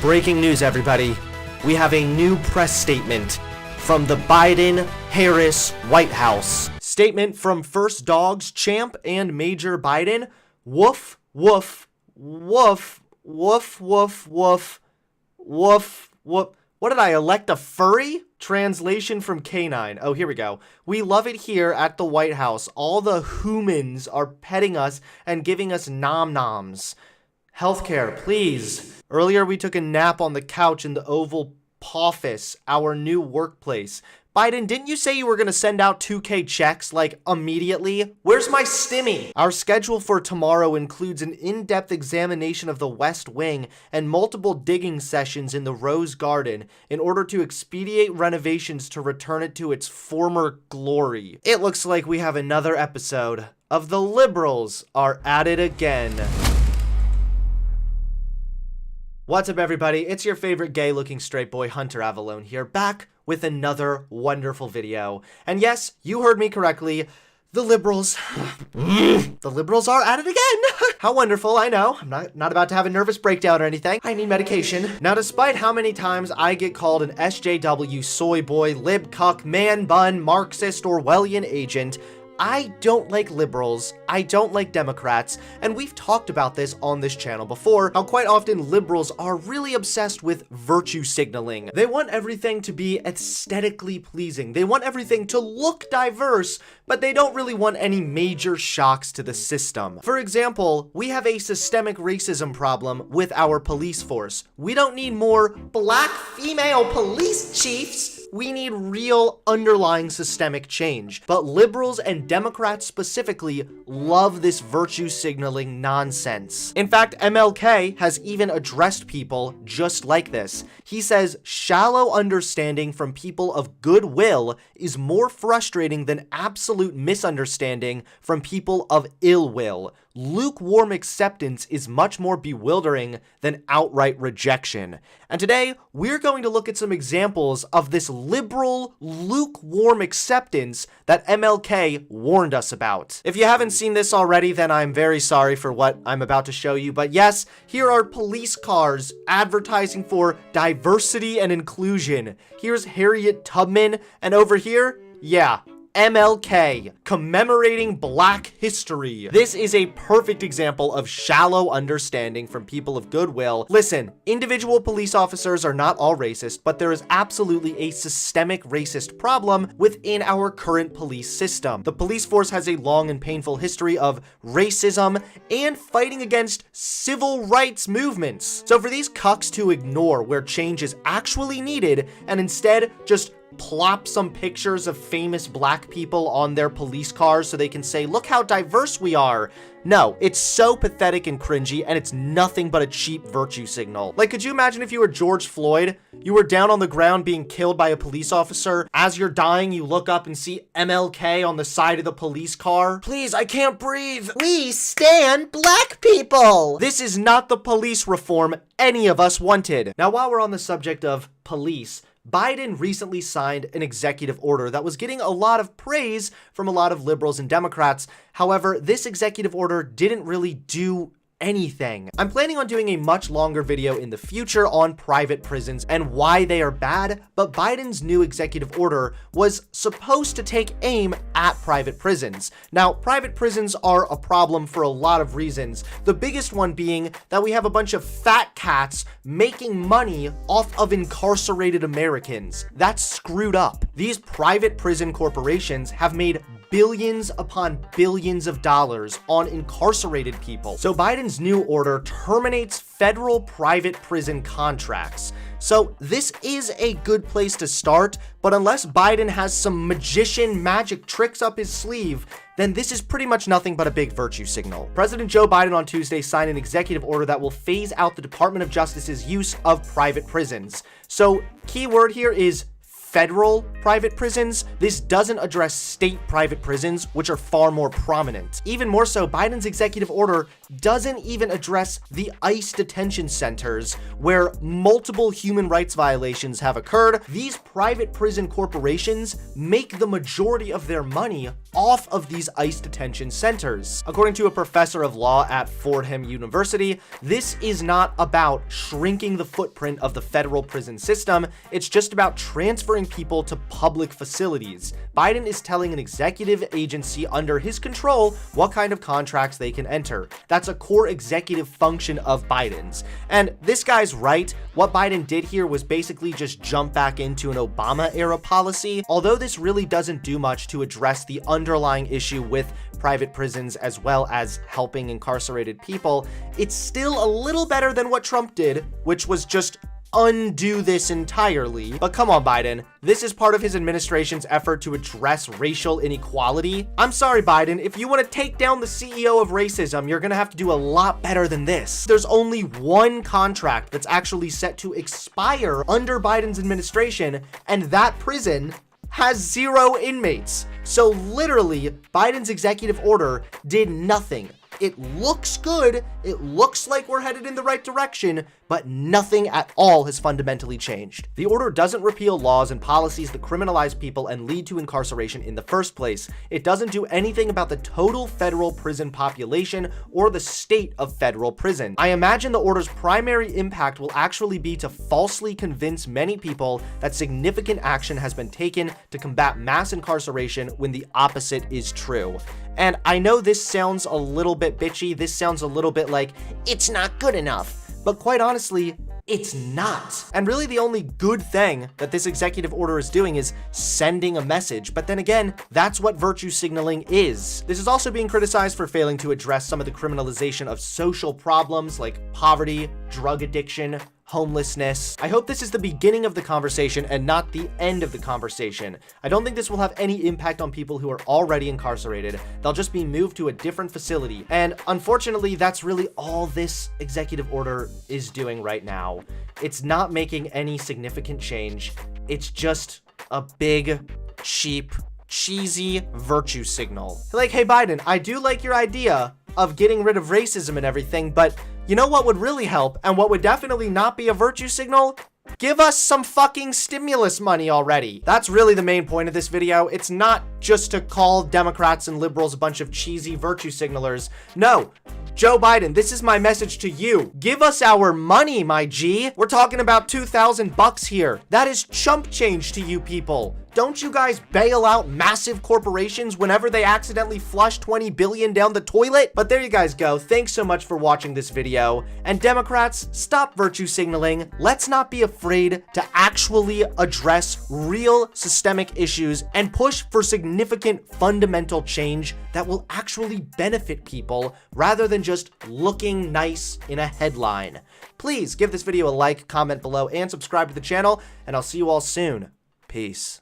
Breaking news, everybody. We have a new press statement from the Biden-Harris White House. Statement from First Dogs champ and Major Biden. Woof, woof, woof, woof, woof, woof, woof, woof. What did I elect, a furry? Translation from K9. Oh, here we go. We love it here at the White House. All the humans are petting us and giving us nom-noms. Healthcare, please. Earlier, we took a nap on the couch in the Oval Office, our new workplace. Biden, didn't you say you were going to send out 2K checks, like, immediately? Where's my stimmy? Our schedule for tomorrow includes an in-depth examination of the West Wing and multiple digging sessions in the Rose Garden in order to expedite renovations to return it to its former glory. It looks like we have another episode of The Liberals Are At It Again. What's up, everybody? It's your favorite gay-looking straight boy, Hunter Avalone here, back with another wonderful video. And yes, you heard me correctly, the liberals, the liberals are at it again. How wonderful, I know. I'm not about to have a nervous breakdown or anything. I need medication. Now, despite how many times I get called an SJW, soy boy, lib cuck, man bun, Marxist, Orwellian agent, I don't like liberals, I don't like Democrats, and we've talked about this on this channel before, how quite often liberals are really obsessed with virtue signaling. They want everything to be aesthetically pleasing. They want everything to look diverse, but they don't really want any major shocks to the system. For example, we have a systemic racism problem with our police force. We don't need more black female police chiefs. We need real underlying systemic change. But liberals and Democrats specifically love this virtue signaling nonsense. In fact, MLK has even addressed people just like this. He says, shallow understanding from people of goodwill is more frustrating than absolute misunderstanding from people of ill will. Lukewarm acceptance is much more bewildering than outright rejection. And today, we're going to look at some examples of this liberal, lukewarm acceptance that MLK warned us about. If you haven't seen this already, then I'm very sorry for what I'm about to show you. But yes, here are police cars advertising for diversity and inclusion. Here's Harriet Tubman, and over here, yeah, MLK, commemorating Black history. This is a perfect example of shallow understanding from people of goodwill. Listen, individual police officers are not all racist, but there is absolutely a systemic racist problem within our current police system. The police force has a long and painful history of racism and fighting against civil rights movements. So for these cucks to ignore where change is actually needed and instead just plop some pictures of famous black people on their police cars so they can say, look how diverse we are. No, it's so pathetic and cringy, and it's nothing but a cheap virtue signal. Like, could you imagine if you were George Floyd? You were down on the ground being killed by a police officer. As you're dying, you look up and see MLK on the side of the police car. Please, I can't breathe. We stand black people. This is not the police reform any of us wanted. Now, while we're on the subject of police, Biden recently signed an executive order that was getting a lot of praise from a lot of liberals and Democrats. However, this executive order didn't really do anything. I'm planning on doing a much longer video in the future on private prisons and why they are bad, but Biden's new executive order was supposed to take aim at private prisons. Now, private prisons are a problem for a lot of reasons, the biggest one being that we have a bunch of fat cats making money off of incarcerated Americans. That's screwed up. These private prison corporations have made billions upon billions of dollars on incarcerated people. So Biden's new order terminates federal private prison contracts. So this is a good place to start, but unless Biden has some magician magic tricks up his sleeve, then this is pretty much nothing but a big virtue signal. President Joe Biden on Tuesday signed an executive order that will phase out the Department of Justice's use of private prisons. So key word here is federal private prisons. This doesn't address state private prisons, which are far more prominent. Even more so, Biden's executive order doesn't even address the ICE detention centers where multiple human rights violations have occurred. These private prison corporations make the majority of their money off of these ICE detention centers. According to a professor of law at Fordham University, this is not about shrinking the footprint of the federal prison system, it's just about transferring people to public facilities. Biden is telling an executive agency under his control what kind of contracts they can enter. That's a core executive function of Biden's. And this guy's right. What Biden did here was basically just jump back into an Obama-era policy, although this really doesn't do much to address the underlying issue with private prisons as well as helping incarcerated people. It's still a little better than what Trump did, which was just undo this entirely. But come on, Biden, this is part of his administration's effort to address racial inequality. I'm sorry, Biden, if you want to take down the CEO of racism, you're gonna have to do a lot better than this. There's only one contract that's actually set to expire under Biden's administration, and that prison has 0 inmates. So literally, Biden's executive order did nothing. It looks good, it looks like we're headed in the right direction, but nothing at all has fundamentally changed. The order doesn't repeal laws and policies that criminalize people and lead to incarceration in the first place. It doesn't do anything about the total federal prison population or the state of federal prison. I imagine the order's primary impact will actually be to falsely convince many people that significant action has been taken to combat mass incarceration when the opposite is true. And I know this sounds a little bit bitchy, this sounds a little bit like, it's not good enough, but quite honestly, it's not. And really the only good thing that this executive order is doing is sending a message. But then again, that's what virtue signaling is. This is also being criticized for failing to address some of the criminalization of social problems like poverty, drug addiction, homelessness. I hope this is the beginning of the conversation and not the end of the conversation. I don't think this will have any impact on people who are already incarcerated. They'll just be moved to a different facility. And unfortunately, that's really all this executive order is doing right now. It's not making any significant change. It's just a big, cheap, cheesy virtue signal. Like, hey Biden, I do like your idea of getting rid of racism and everything, but you know what would really help, and what would definitely not be a virtue signal? Give us some fucking stimulus money already. That's really the main point of this video. It's not just to call Democrats and liberals a bunch of cheesy virtue signalers. No. Joe Biden, this is my message to you. Give us our money, my G. We're talking about $2,000 here. That is chump change to you people. Don't you guys bail out massive corporations whenever they accidentally flush 20 billion down the toilet? But there you guys go. Thanks so much for watching this video. And Democrats, stop virtue signaling. Let's not be afraid to actually address real systemic issues and push for significant fundamental change that will actually benefit people rather than just looking nice in a headline. Please give this video a like, comment below, and subscribe to the channel, and I'll see you all soon. Peace.